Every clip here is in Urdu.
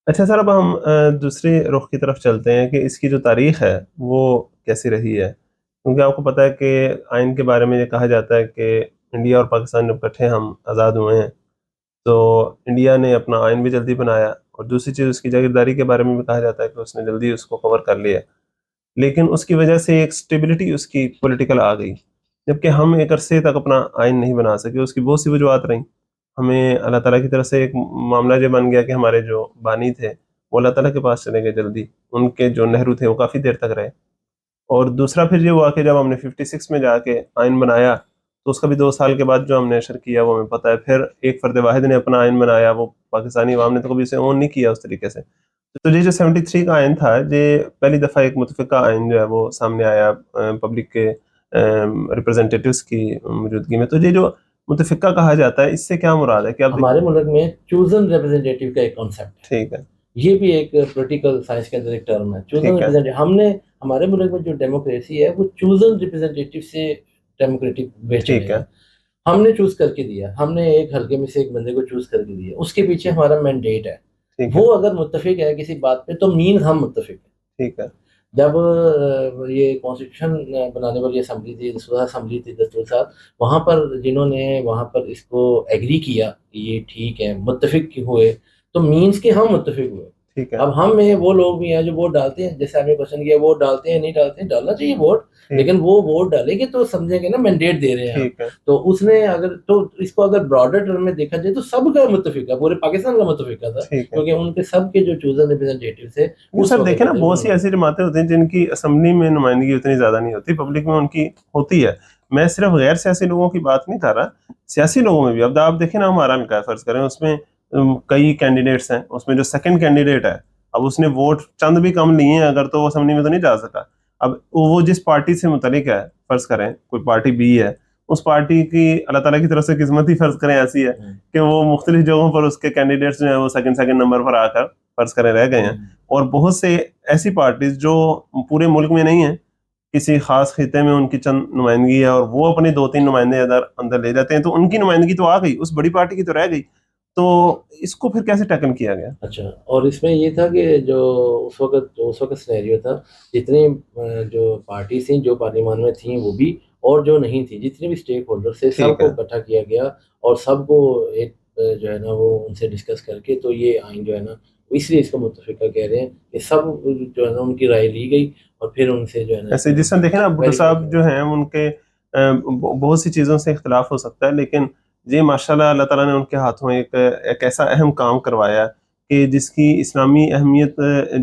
اچھا سر، اب ہم دوسری رخ کی طرف چلتے ہیں کہ اس کی جو تاریخ ہے وہ کیسی رہی ہے، کیونکہ آپ کو پتہ ہے کہ آئین کے بارے میں یہ کہا جاتا ہے کہ انڈیا اور پاکستان جب اکٹھے ہم آزاد ہوئے ہیں تو انڈیا نے اپنا آئین بھی جلدی بنایا، اور دوسری چیز اس کی جاگیرداری کے بارے میں بھی کہا جاتا ہے کہ اس نے جلدی اس کو کور کر لیا، لیکن اس کی وجہ سے ایک سٹیبلٹی اس کی پولیٹیکل آ گئی، جبکہ ہم ایک عرصے تک اپنا آئین نہیں بنا سکے۔ اس کی بہت سی وجوہات رہیں، ہمیں اللہ تعالیٰ کی طرف سے ایک معاملہ جو بن گیا کہ ہمارے جو بانی تھے وہ اللہ تعالیٰ کے پاس چلے گئے جلدی، ان کے جو نہرو تھے وہ کافی دیر تک رہے، اور دوسرا پھر یہ ہوا کہ جب ہم نے 56 میں جا کے آئین بنایا تو اس کا بھی 2 سال کے بعد جو ہم نے نشر کیا وہ ہمیں پتہ ہے، پھر ایک فرد واحد نے اپنا آئین بنایا، وہ پاکستانی عوام نے تو کبھی اسے اون نہیں کیا اس طریقے سے۔ تو یہ جو 73 کا آئین تھا، یہ پہلی دفعہ ایک متفقہ آئین جو ہے وہ سامنے آیا پبلک کے ریپرزنٹیٹیوز کی موجودگی میں۔ تو یہ جو متفقہ کہا جاتا ہے، اس سے کیا مراد ہے کہ اب ہمارے ملک میں چوزن ریپرزینٹیو کا ایک کانسیپٹ ہے، ٹھیک ہے، یہ بھی ایک پولیٹیکل سائنس کے اندر ایک ٹرم ہے، چوزن ٹھیک ہے، ریپرزینٹیو۔ ہم نے ہمارے ملک میں جو ڈیموکریسی ہے وہ چوزن ریپرزینٹیو سے ڈیموکریٹک وے ٹھیک چلے ہے، گا۔ ہم نے چوز کر کے دیا، ہم نے ایک حلقے میں سے ایک بندے کو چوز کر کے دیا، اس کے پیچھے ہمارا مینڈیٹ ہے، ٹھیک ہے، وہ اگر متفق ہے کسی بات پہ تو مین ہم متفق ہیں۔ ٹھیک ہے، جب یہ کانسٹیٹیوشن بنانے والی اسمبلی تھی، دستور اسمبلی تھی، دستور صاحب، وہاں پر جنہوں نے وہاں پر اس کو ایگری کیا کہ یہ ٹھیک ہے، متفق ہوئے، تو مینس کہ ہم متفق ہوئے۔ ٹھیک ہے، اب ہم میں وہ لوگ بھی ہیں جو ووٹ ڈالتے ہیں، جیسے آپ نے کوشچن کیا ووٹ ڈالتے ہیں نہیں ڈالتے ہیں، ڈالنا چاہیے ووٹ، لیکن وہ ووٹ ڈالیں گے تو سمجھیں گے نا مینڈیٹ دے رہے ہیں ہم۔ ٹھیک ہے، تو اس نے اگر تو اس کو اگر براڈر ٹرم میں دیکھا جائے تو سب کا متفق ہے، پورے پاکستان کا متفق تھا، ٹھیک ہے۔ کیونکہ ان کے سب کے جو چوزن ریپرزینٹیو تھے یہ اس سر وقت دیکھیں نا، جو تھے بہت انہوں سی نے۔ ایسی جماعتیں ہوتی ہیں جن کی اسمبلی میں نمائندگی اتنی زیادہ نہیں ہوتی، پبلک میں ان کی ہوتی ہے۔ میں صرف غیر سیاسی لوگوں کی بات نہیں کر رہا، سیاسی لوگوں میں بھی۔ اب آپ دیکھیں نا، ہمارا حلقہ ہے فرض کریں، اس میں کئی کینڈیڈیٹس ہیں، اس میں جو سیکنڈ کینڈیڈیٹ ہے، اب اس نے ووٹ چند بھی کم لیے ہیں اگر، تو وہ اسمبلی میں تو نہیں جا سکا۔ اب وہ جس پارٹی سے متعلق ہے، فرض کریں کوئی پارٹی بی ہے، اس پارٹی کی اللہ تعالیٰ کی طرف سے قسمت ہی فرض کریں ایسی ہے کہ وہ مختلف جگہوں پر اس کے کینڈیڈیٹس جو ہیں وہ سیکنڈ نمبر پر آ کر فرض کریں رہ گئے ہیں، اور بہت سے ایسی پارٹیز جو پورے ملک میں نہیں ہیں، کسی خاص خطے میں ان کی چند نمائندگی ہے، اور وہ اپنی 2-3 نمائندے اندر لے جاتے ہیں، تو ان کی نمائندگی تو آ گئی، اس بڑی پارٹی کی تو رہ گئی۔ تو اس کو پھر کیسے ٹیکل کیا گیا؟ اچھا، اور اس میں یہ تھا کہ جو اس وقت سینیریو تھا، جتنی جو پارٹیز تھیں جو پارلیمان میں تھیں وہ بھی، اور جو نہیں تھیں، جتنے بھی اسٹیک ہولڈر تھے، سب ٹھیک کو ہے، اکٹھا کیا گیا، اور سب کو ایک جو ہے نا وہ ان سے ڈسکس کر کے تو یہ آئین جو ہے نا، اس لیے اس کو متفقہ کہہ رہے ہیں کہ سب جو ہے نا ان کی رائے لی گئی، اور پھر ان سے جو ہے نا اس ایسے میں جس طرح دیکھیں نا، بھٹو ویریفائی صاحب کیا جو گیا۔ ہیں ان کے بہت سی چیزوں سے اختلاف ہو سکتا ہے، لیکن یہ ماشاءاللہ اللہ تعالیٰ نے ان کے ہاتھوں ایک ایسا اہم کام کروایا کہ جس کی اسلامی اہمیت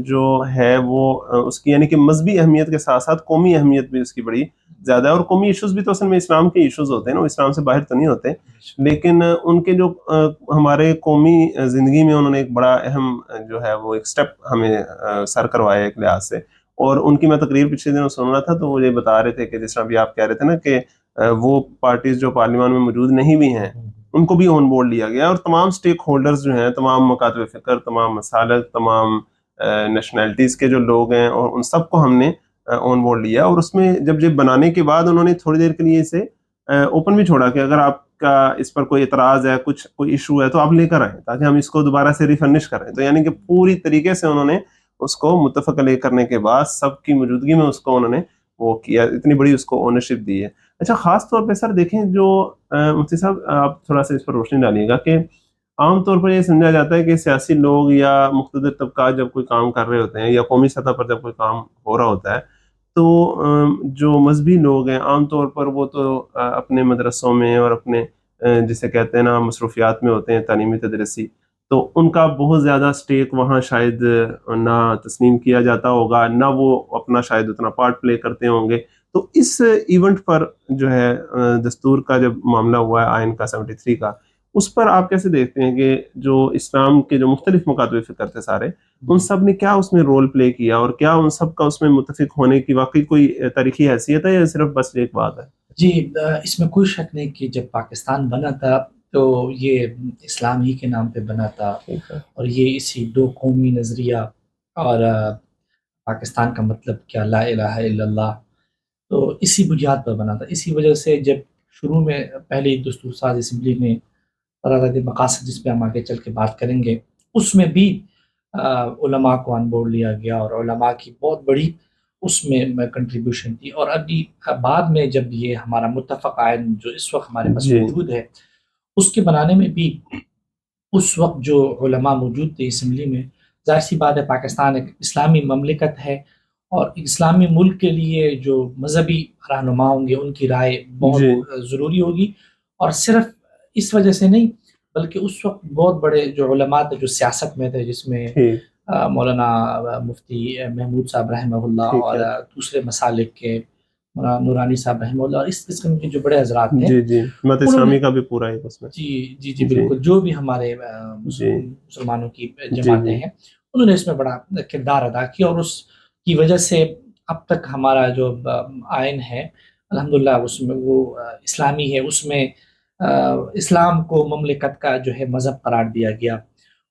جو ہے وہ اس کی، یعنی کہ مذہبی اہمیت کے ساتھ ساتھ قومی اہمیت بھی اس کی بڑی زیادہ ہے، اور قومی ایشوز بھی تو اصل میں اسلام کے ایشوز ہوتے ہیں نا، وہ اسلام سے باہر تو نہیں ہوتے، لیکن ان کے جو ہمارے قومی زندگی میں انہوں نے ایک بڑا اہم جو ہے وہ ایک سٹیپ ہمیں سر کروایا ایک لحاظ سے۔ اور ان کی میں تقریر پچھلے دنوں سن رہا تھا، تو وہ یہ بتا رہے تھے کہ جس طرح بھی آپ کہہ رہے تھے نا کہ وہ پارٹیز جو پارلیمان میں موجود نہیں بھی ہیں ان کو بھی آن بورڈ لیا گیا، اور تمام سٹیک ہولڈرز جو ہیں، تمام مکاتب فکر، تمام مسالک، تمام نیشنلٹیز کے جو لوگ ہیں، اور ان سب کو ہم نے آن بورڈ لیا، اور اس میں جب بنانے کے بعد انہوں نے تھوڑی دیر کے لیے اسے اوپن بھی چھوڑا کہ اگر آپ کا اس پر کوئی اعتراض ہے، کوئی ایشو ہے، تو آپ لے کر آئیں تاکہ ہم اس کو دوبارہ سے ریفرنش کریں۔ تو یعنی کہ پوری طریقے سے انہوں نے اس کو متفق علیہ کرنے کے بعد سب کی موجودگی میں اس کو انہوں نے وہ کیا، اتنی بڑی اس کو اونرشپ دی ہے۔ اچھا، خاص طور پہ سر دیکھیں، جو مفتی صاحب آپ تھوڑا سا اس پر روشنی ڈالیے گا کہ عام طور پر یہ سمجھا جاتا ہے کہ سیاسی لوگ یا مقتدر طبقات جب کوئی کام کر رہے ہوتے ہیں، یا قومی سطح پر جب کوئی کام ہو رہا ہوتا ہے، تو جو مذہبی لوگ ہیں عام طور پر وہ تو اپنے مدرسوں میں اور اپنے جسے کہتے ہیں نا مصروفیات میں ہوتے ہیں تعلیمی تدریسی، تو ان کا بہت زیادہ سٹیک وہاں شاید نہ تسلیم کیا جاتا ہوگا، نہ وہ اپنا شاید اتنا پارٹ پلے کرتے ہوں گے۔ تو اس ایونٹ پر جو ہے دستور کا جب معاملہ ہوا ہے آئین کا 73 کا، اس پر آپ کیسے دیکھتے ہیں کہ جو اسلام کے جو مختلف مکاتب فکر تھے سارے، ان سب نے کیا اس میں رول پلے کیا، اور کیا ان سب کا اس میں متفق ہونے کی واقعی کوئی تاریخی حیثیت ہے، یا صرف بس ایک بات ہے؟ جی، اس میں کوئی شک نہیں کہ جب پاکستان بنا تھا تو یہ اسلام ہی کے نام پہ بنا تھا، ٹھیک ہے، اور یہ اسی دو قومی نظریہ اور پاکستان کا مطلب کیا، لا الہ الا اللہ، تو اسی بنیاد پر بنا تھا۔ اسی وجہ سے جب شروع میں پہلی دستور ساز اسمبلی میں قرارداد مقاصد، جس پہ ہم آگے چل کے بات کریں گے، اس میں بھی علماء کو آن بورڈ لیا گیا اور علماء کی بہت بڑی اس میں کنٹریبیوشن تھی. اور ابھی بعد میں جب یہ ہمارا متفق آئین جو اس وقت ہمارے پاس جی موجود ہے اس کے بنانے میں بھی اس وقت جو علماء موجود تھے اسمبلی میں، ظاہر سی بات ہے پاکستان ایک اسلامی مملکت ہے اور اسلامی ملک کے لیے جو مذہبی رہنما ہوں گے ان کی رائے جی بہت ضروری ہوگی. اور صرف اس وجہ سے نہیں بلکہ اس وقت بہت بڑے جو علماء تھے جو سیاست میں تھے، جس میں ٹھیک مولانا مفتی محمود صاحب رحمہ اللہ ٹھیک اور ہے. دوسرے مسالک کے مولانا نورانی صاحب رحمہ اللہ اور اس قسم کے جو بڑے حضرات تھے جی جی مت انہوں نے اسلامی کا بھی پورا ہے اس میں. جی جی جی جی بالکل جو بھی ہمارے جی مسلمانوں کی جی جماعتیں جی ہیں انہوں نے اس میں بڑا کردار ادا کیا اور اس کی وجہ سے اب تک ہمارا جو آئین ہے الحمدللہ اس میں وہ اسلامی ہے. اس میں اسلام کو مملکت کا جو ہے مذہب قرار دیا گیا.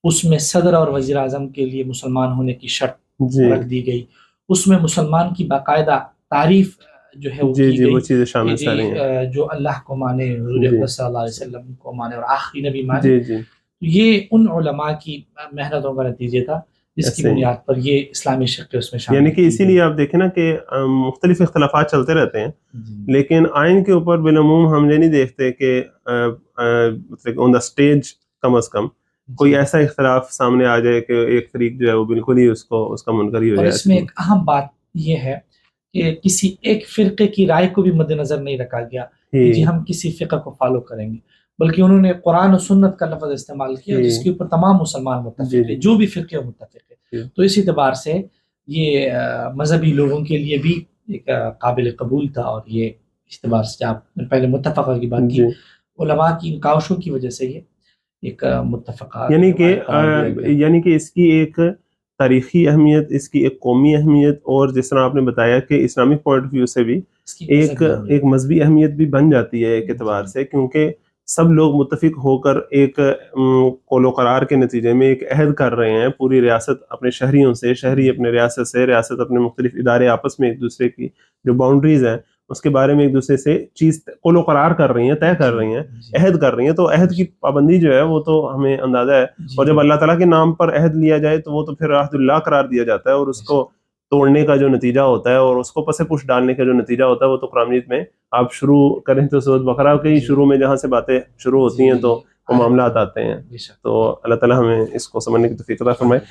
اس میں صدر اور وزیر اعظم کے لیے مسلمان ہونے کی شرط جی رکھ دی گئی. اس میں مسلمان کی باقاعدہ تعریف جو ہے وہ جی کی جی وہ گئی چیزیں کہ شامل جی ساری ہیں. جو اللہ کو مانے، حضور جی اقدس صلی اللہ علیہ وسلم کو مانے اور آخری نبی مانے. جی جی یہ ان علماء کی محنتوں کا نتیجے تھا جس کی ایسے ہی. بنیاد پر یہ اسلامی شق اس میں یعنی شامل کہ کی اسی گئی. لیے آپ دیکھیں نا کہ مختلف اختلافات چلتے رہتے ہیں جی لیکن آئین کے اوپر بالعموم ہم یہ نہیں دیکھتے کہ مطلب آن دا اسٹیج کم از کم کوئی جی ایسا اختلاف سامنے آ جائے کہ ایک فریق جو ہے وہ بالکل ہی اس کا منکر ہی ہو اور جائے. اس میں ایک اہم بات یہ ہے کہ کسی ایک فرقے کی رائے کو بھی مد نظر نہیں رکھا گیا کہ جی ہم کسی فرقہ کو فالو کریں گے، بلکہ انہوں نے قرآن و سنت کا لفظ استعمال کیا جس کے اوپر تمام مسلمان جی متفق ہے، جی جو بھی فرقے متفق ہے. جی تو اس اعتبار سے یہ مذہبی لوگوں کے لیے بھی ایک قابل قبول تھا. اور یہ اس اعتبار سے آپ نے پہلے متفقہ کی بات کی، جی علماء کی ان کاوشوں کی وجہ سے یہ ایک متفقہ یعنی کہ قرار دیا گیا. یعنی کہ اس کی ایک تاریخی اہمیت، اس کی ایک قومی اہمیت، اور جس طرح آپ نے بتایا کہ اسلامک پوائنٹ آف ویو سے بھی اس کی ایک مذہبی اہمیت. مذہبی اہمیت بھی بن جاتی ہے ایک اعتبار جی سے، کیونکہ سب لوگ متفق ہو کر ایک قول و قرار کے نتیجے میں ایک عہد کر رہے ہیں. پوری ریاست اپنے شہریوں سے، شہری اپنے ریاست سے، ریاست اپنے مختلف ادارے آپس میں ایک دوسرے کی جو باؤنڈریز ہیں اس کے بارے میں ایک دوسرے سے چیز قول و قرار کر رہی ہیں، طے کر جی رہی ہیں، جی عہد کر رہی ہیں. تو عہد کی پابندی جو ہے وہ تو ہمیں اندازہ ہے. اور جی جب اللہ تعالیٰ کے نام پر عہد لیا جائے تو وہ تو پھر عہد اللہ قرار دیا جاتا ہے، اور اس کو توڑنے کا جو نتیجہ ہوتا ہے اور اس کو پس پش ڈالنے کا جو نتیجہ ہوتا ہے وہ تو قرآن مجید میں آپ شروع کریں تو سورۃ بقرہ کے ہی جی شروع میں جہاں سے باتیں شروع ہوتی ہیں تو وہ معاملات آتے ہیں. بے شک. تو اللہ تعالیٰ ہمیں اس کو سمجھنے کی توفیق عطا فرمائے.